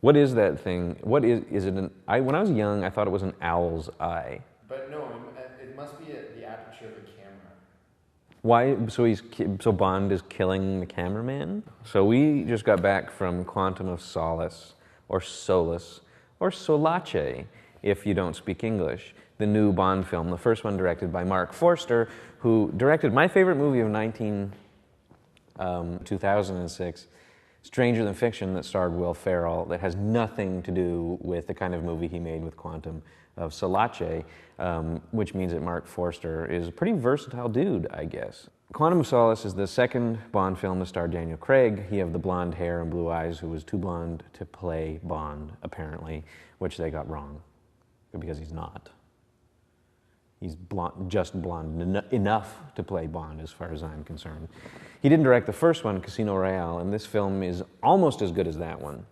What is that thing? What is it? When I was young, I thought it was an owl's eye. But no, it must be the aperture of a camera. Why? So Bond is killing the cameraman? So we just got back from Quantum of Solace, or Solace, or Solace, if you don't speak English. The new Bond film, the first one directed by Mark Forster, who directed my favorite movie of 2006, Stranger Than Fiction, that starred Will Ferrell, that has nothing to do with the kind of movie he made with Quantum of Solace, which means that Mark Forster is a pretty versatile dude, I guess. Quantum of Solace is the second Bond film to star Daniel Craig. He had the blonde hair and blue eyes who was too blonde to play Bond, apparently, which they got wrong, because he's not. He's just blonde enough to play Bond, as far as I'm concerned. He didn't direct the first one, Casino Royale, and this film is almost as good as that one,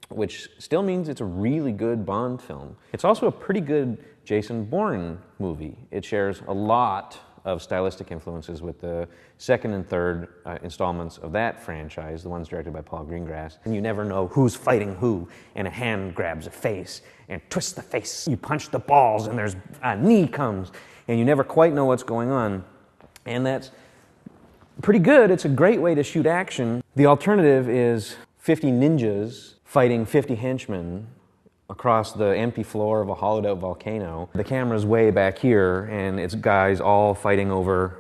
which still means it's a really good Bond film. It's also a pretty good Jason Bourne movie. It shares a lot of stylistic influences with the second and third installments of that franchise, the ones directed by Paul Greengrass. And you never know who's fighting who, and a hand grabs a face and twists the face. You punch the balls and there's a knee comes, and you never quite know what's going on. And that's pretty good. It's a great way to shoot action. The alternative is 50 ninjas fighting 50 henchmen across the empty floor of a hollowed-out volcano. The camera's way back here, and it's guys all fighting over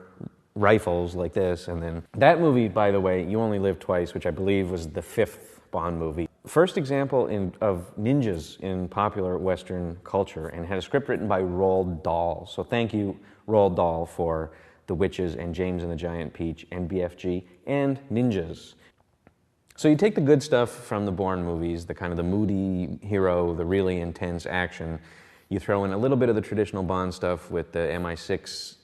rifles like this. And then that movie, by the way, You Only Live Twice, which I believe was the fifth Bond movie. First example of ninjas in popular Western culture, and had a script written by Roald Dahl. So thank you, Roald Dahl, for The Witches and James and the Giant Peach and BFG and ninjas. So you take the good stuff from the Bourne movies, the kind of the moody hero, the really intense action. You throw in a little bit of the traditional Bond stuff with the MI6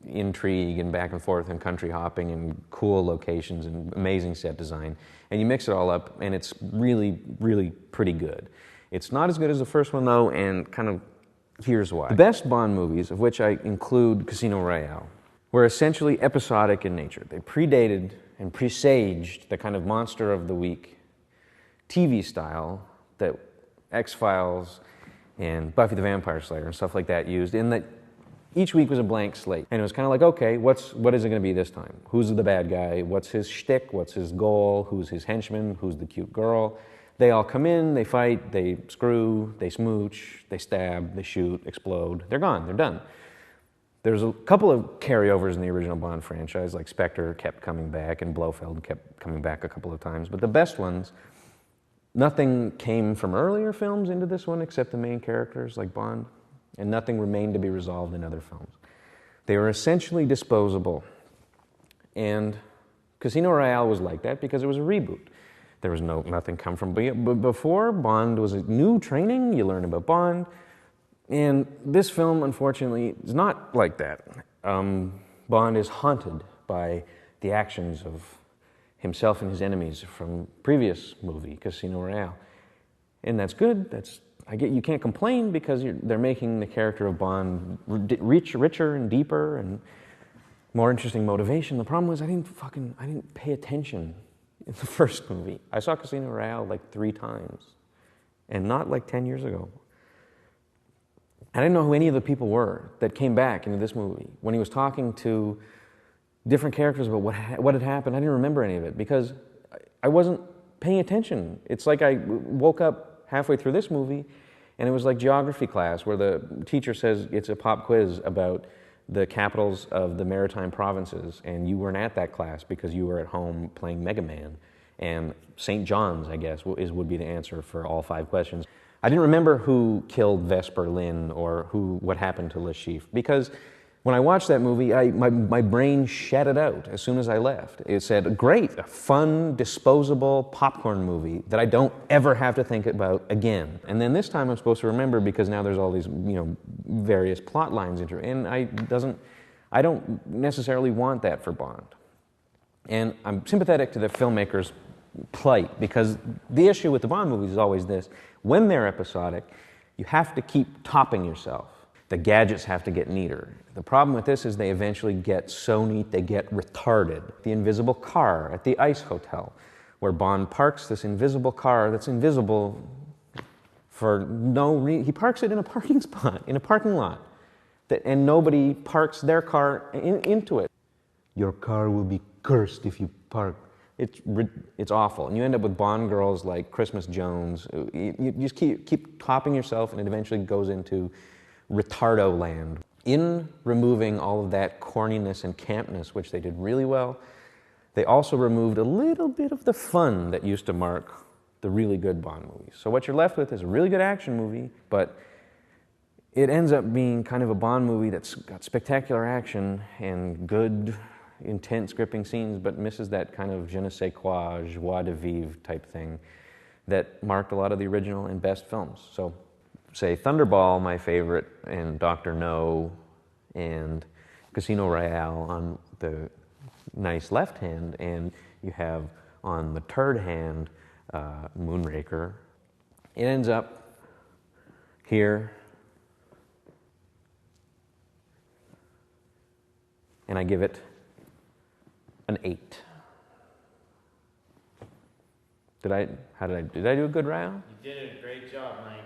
intrigue and back and forth and country hopping and cool locations and amazing set design. And you mix it all up, and it's really, really pretty good. It's not as good as the first one, though, and kind of here's why. The best Bond movies, of which I include Casino Royale, were essentially episodic in nature. They predated and presaged the kind of monster of the week TV style that X-Files and Buffy the Vampire Slayer and stuff like that used, in that each week was a blank slate. And it was kind of like, okay, what is it going to be this time? Who's the bad guy? What's his shtick? What's his goal? Who's his henchman? Who's the cute girl? They all come in, they fight, they screw, they smooch, they stab, they shoot, explode. They're gone, they're done. There's a couple of carryovers in the original Bond franchise, like Spectre kept coming back and Blofeld kept coming back a couple of times. But the best ones, nothing came from earlier films into this one except the main characters like Bond, and nothing remained to be resolved in other films. They were essentially disposable. And Casino Royale was like that because it was a reboot. There was nothing come from before. Bond was a new training. You learn about Bond. And this film, unfortunately, is not like that. Bond is haunted by the actions of himself and his enemies from previous movie, Casino Royale. And that's good. You can't complain because they're making the character of Bond richer and deeper and more interesting motivation. The problem was I didn't pay attention in the first movie. I saw Casino Royale like 3 times, and not like 10 years ago. I didn't know who any of the people were that came back into this movie. When he was talking to different characters about what had happened, I didn't remember any of it because I wasn't paying attention. It's like I woke up halfway through this movie, and it was like geography class where the teacher says it's a pop quiz about the capitals of the maritime provinces, and you weren't at that class because you were at home playing Mega Man. And St. John's, I guess, would be the answer for all 5 questions. I didn't remember who killed Vesper Lynn or what happened to Le Chiffre, because when I watched that movie, my brain shat it out as soon as I left. It said, great, a fun, disposable popcorn movie that I don't ever have to think about again. And then this time I'm supposed to remember because now there's all these, various plot lines into it. And I don't necessarily want that for Bond. And I'm sympathetic to the filmmakers' plight, because the issue with the Bond movies is always this: when they're episodic, you have to keep topping yourself. The gadgets have to get neater. The problem with this is they eventually get so neat they get retarded. The invisible car at the Ice Hotel, where Bond parks this invisible car that's invisible for no reason. He parks it in a parking spot, in a parking lot, and nobody parks their car into it. Your car will be cursed if you park. It's awful. And you end up with Bond girls like Christmas Jones. You just keep topping yourself, and it eventually goes into retardo land. In removing all of that corniness and campness, which they did really well, they also removed a little bit of the fun that used to mark the really good Bond movies. So what you're left with is a really good action movie, but it ends up being kind of a Bond movie that's got spectacular action and good, intense, gripping scenes, but misses that kind of je ne sais quoi, joie de vivre type thing that marked a lot of the original and best films. So, say Thunderball, my favorite, and Dr. No, and Casino Royale on the nice left hand, and you have on the third hand Moonraker. It ends up here, and I give it an 8. Did I do a good round? You did a great job, Mike.